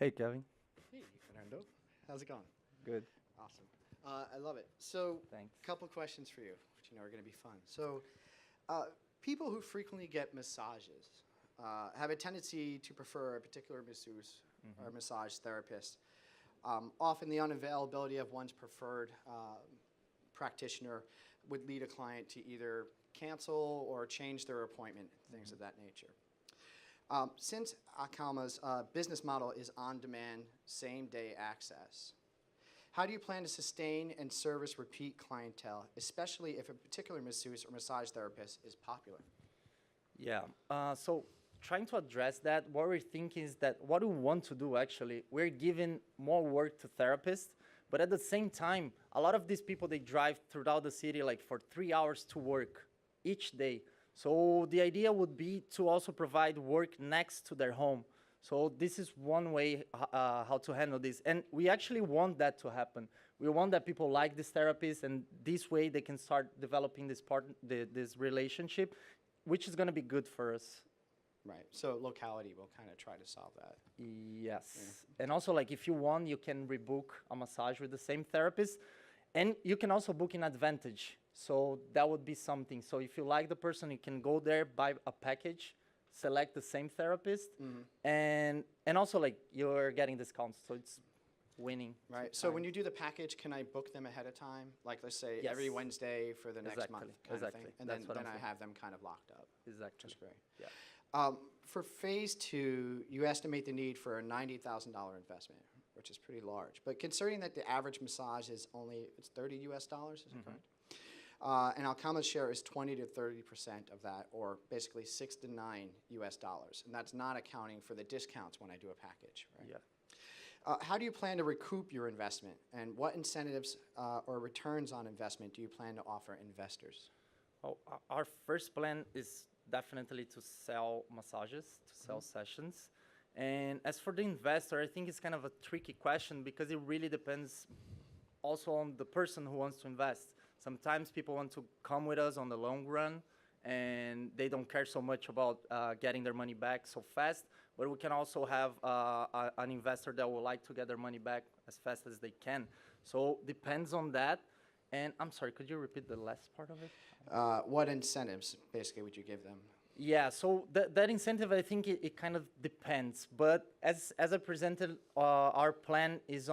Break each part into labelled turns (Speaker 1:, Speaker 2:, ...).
Speaker 1: Hey, Kevin.
Speaker 2: Hey, Fernando. How's it going?
Speaker 1: Good.
Speaker 2: Awesome. I love it. So,
Speaker 1: Thanks.
Speaker 2: a couple questions for you, which you know are going to be fun. So, uh, people who frequently get massages have a tendency to prefer a particular masseuse or massage therapist. Often, the unavailability of one's preferred practitioner would lead a client to either cancel or change their appointment, things of that nature. Since Akalma's business model is on-demand, same-day access, how do you plan to sustain and service repeat clientele, especially if a particular masseuse or massage therapist is popular?
Speaker 1: Yeah. So trying to address that, what we're thinking is that what we want to do actually, we're giving more work to therapists, but at the same time, a lot of these people, they drive throughout the city like for 3 hours to work each day. So the idea would be to also provide work next to their home. So this is one way how to handle this. And we actually want that to happen. We want that people like this therapist, and this way they can start developing this relationship, which is going to be good for us.
Speaker 2: Right. So locality will kind of try to solve that.
Speaker 1: Yes. And also, like, if you want, you can rebook a massage with the same therapist. And you can also book in advantage. So that would be something. So if you like the person, you can go there, buy a package, select the same therapist, and also, like, you're getting discounts. So it's winning.
Speaker 2: Right. So when you do the package, can I book them ahead of time? Like, let's say
Speaker 1: Yes.
Speaker 2: every Wednesday for the next
Speaker 1: Exactly.
Speaker 2: month kind of
Speaker 1: Exactly.
Speaker 2: thing. And
Speaker 1: That's what
Speaker 2: then
Speaker 1: I'm
Speaker 2: I
Speaker 1: saying.
Speaker 2: have them kind of locked up.
Speaker 1: Exactly.
Speaker 2: That's great.
Speaker 1: Yeah.
Speaker 2: For phase two, you estimate the need for a $90,000 investment, which is pretty large. But considering that the average massage is it's 30 US dollars, is it correct? And Alcama's share is 20 to 30% of that, or basically 6 to 9 US dollars. And that's not accounting for the discounts when I do a package, right?
Speaker 1: Yeah.
Speaker 2: How do you plan to recoup your investment? And what incentives or returns on investment do you plan to offer investors?
Speaker 1: Oh, our first plan is definitely to sell massages, to sell sessions. And as for the investor, I think it's kind of a tricky question because it really depends also on the person who wants to invest. Sometimes people want to come with us on the long run and they don't care so much about getting their money back so fast. But we can also have an investor that would like to get their money back as fast as they can. So depends on that. And I'm sorry, could you repeat the last part of it?
Speaker 2: What incentives, basically, would you give them?
Speaker 1: Yeah, so that incentive, I think it kind of depends. But as I presented, our plan is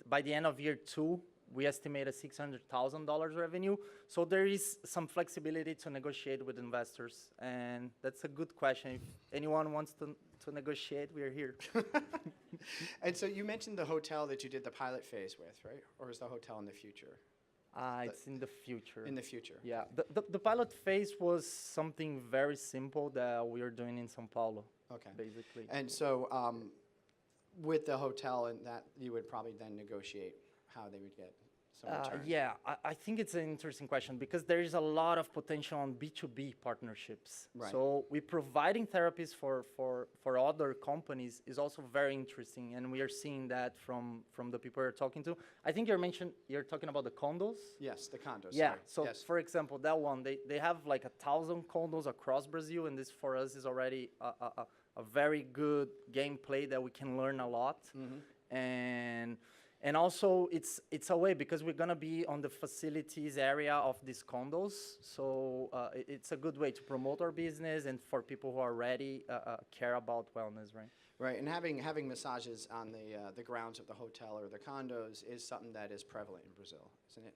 Speaker 1: by the end of year 2, we estimate a $600,000 revenue. So there is some flexibility to negotiate with investors. And that's a good question. If anyone wants to negotiate, we are here.
Speaker 2: And so you mentioned the hotel that you did the pilot phase with, right? Or is the hotel in the future?
Speaker 1: It's in the future.
Speaker 2: In the future.
Speaker 1: Yeah, the pilot phase was something very simple that we are doing in São Paulo.
Speaker 2: Okay.
Speaker 1: Basically.
Speaker 2: And so with the hotel and that, you would probably then negotiate how they would get some return.
Speaker 1: Yeah, I think it's an interesting question because there is a lot of potential on B2B partnerships.
Speaker 2: Right.
Speaker 1: So we providing therapies for other companies is also very interesting, and we are seeing that from the people we're talking to. I think you're talking about the condos?
Speaker 2: Yes, the condos.
Speaker 1: Yeah,
Speaker 2: sorry.
Speaker 1: so
Speaker 2: yes.
Speaker 1: for example, that one, they have like 1,000 condos across Brazil, and this for us is already a very good gameplay that we can learn a lot. And also, it's a way because we're going to be on the facilities area of these condos. So it's a good way to promote our business and for people who already care about wellness, right?
Speaker 2: Right, and having massages on the grounds of the hotel or the condos is something that is prevalent in Brazil, isn't it?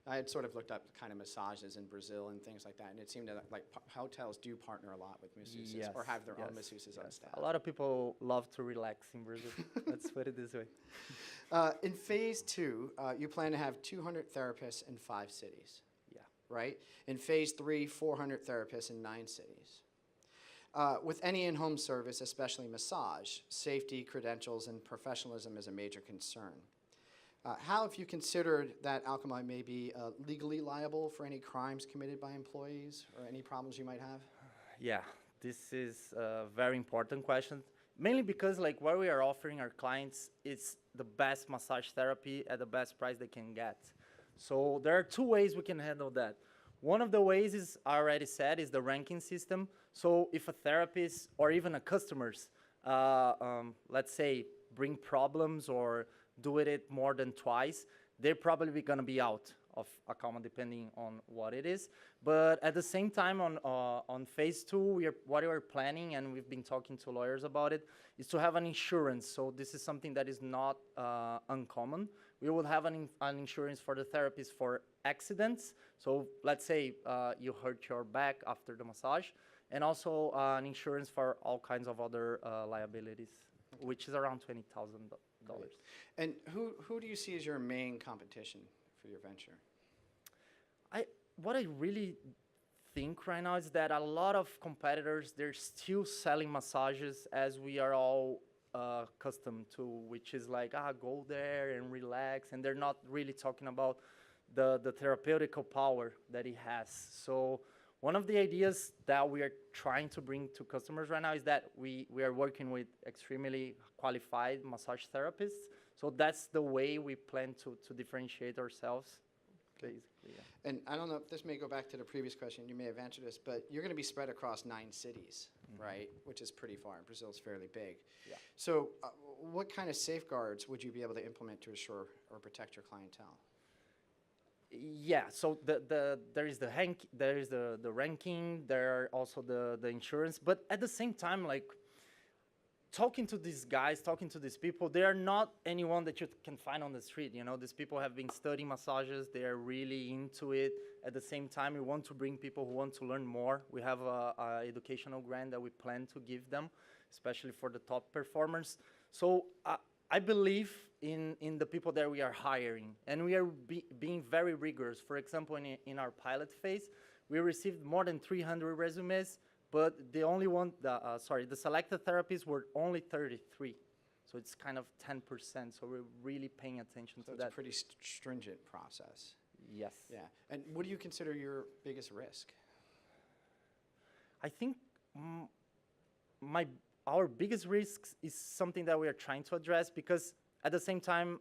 Speaker 2: I had sort of looked up kind of massages in Brazil and things like that, and it seemed that like hotels do partner a lot with masseuses or have their own masseuses on staff.
Speaker 1: A lot of people love to relax in Brazil. Let's put it this way.
Speaker 2: In phase 2, you plan to have 200 therapists in 5 cities.
Speaker 1: Yeah.
Speaker 2: Right? In phase 3, 400 therapists in 9 cities. With any in-home service, especially massage, safety, credentials, and professionalism is a major concern. How have you considered that Alchemy may be legally liable for any crimes committed by employees or any problems you might have?
Speaker 1: Yeah, this is a very important question. Mainly because like what we are offering our clients is the best massage therapy at the best price they can get. So there are 2 ways we can handle that. One of the ways is, I already said, is the ranking system. So if a therapist or even a customer's, let's say, bring problems or do it more than twice, they're probably going to be out of account depending on what it is. But at the same time, on phase 2, what we're planning, and we've been talking to lawyers about it, is to have an insurance. So this is something that is not uncommon. We will have an insurance for the therapist for accidents. So let's say you hurt your back after the massage, and also an insurance for all kinds of other liabilities, which is around $20,000.
Speaker 2: And who do you see as your main competition for your venture?
Speaker 1: What I really think right now is that a lot of competitors, they're still selling massages as we are all accustomed to, which is like, go there and relax, and they're not really talking about the therapeutical power that it has. So one of the ideas that we are trying to bring to customers right now is that we are working with extremely qualified massage therapists. So that's the way we plan to differentiate ourselves, basically. Yeah.
Speaker 2: And I don't know if this may go back to the previous question, you may have answered this, but you're going to be spread across 9 cities, right? Which is pretty far, and Brazil's fairly big.
Speaker 1: Yeah.
Speaker 2: So what kind of safeguards would you be able to implement to assure or protect your clientele?
Speaker 1: Yeah, so there is the ranking, there are also the insurance, but at the same time, like, talking to these guys, talking to these people, they are not anyone that you can find on the street. You know, these people have been studying massages. They are really into it. At the same time, we want to bring people who want to learn more. We have a educational grant that we plan to give them, especially for the top performers. So I believe in the people that we are hiring, and we are being very rigorous. For example, in our pilot phase, we received more than 300 resumes, but the selected therapists were only 33. So it's kind of 10%. So we're really paying attention to that.
Speaker 2: So it's a pretty stringent process.
Speaker 1: Yes.
Speaker 2: Yeah. And what do you consider your biggest risk?
Speaker 1: I think our biggest risk is something that we are trying to address, because at the same time,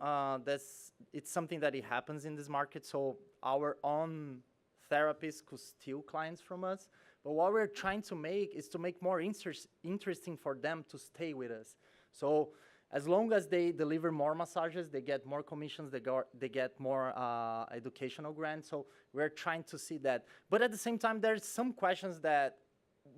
Speaker 1: it's something that it happens in this market. So our own therapists could steal clients from us. But what we're trying to make is to make more interesting for them to stay with us. So as long as they deliver more massages, they get more commissions, they get more educational grants. So we're trying to see that. But at the same time, there's some questions that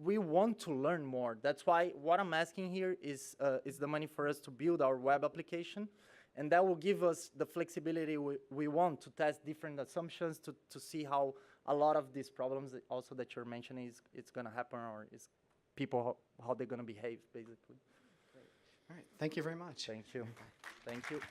Speaker 1: we want to learn more. That's why what I'm asking here is the money for us to build our web application. And that will give us the flexibility we want to test different assumptions, to see how a lot of these problems also that you're mentioning it's going to happen, or is people, how they're going to behave, basically.
Speaker 2: Great. All right. Thank you very much.
Speaker 1: Thank you. Thank you.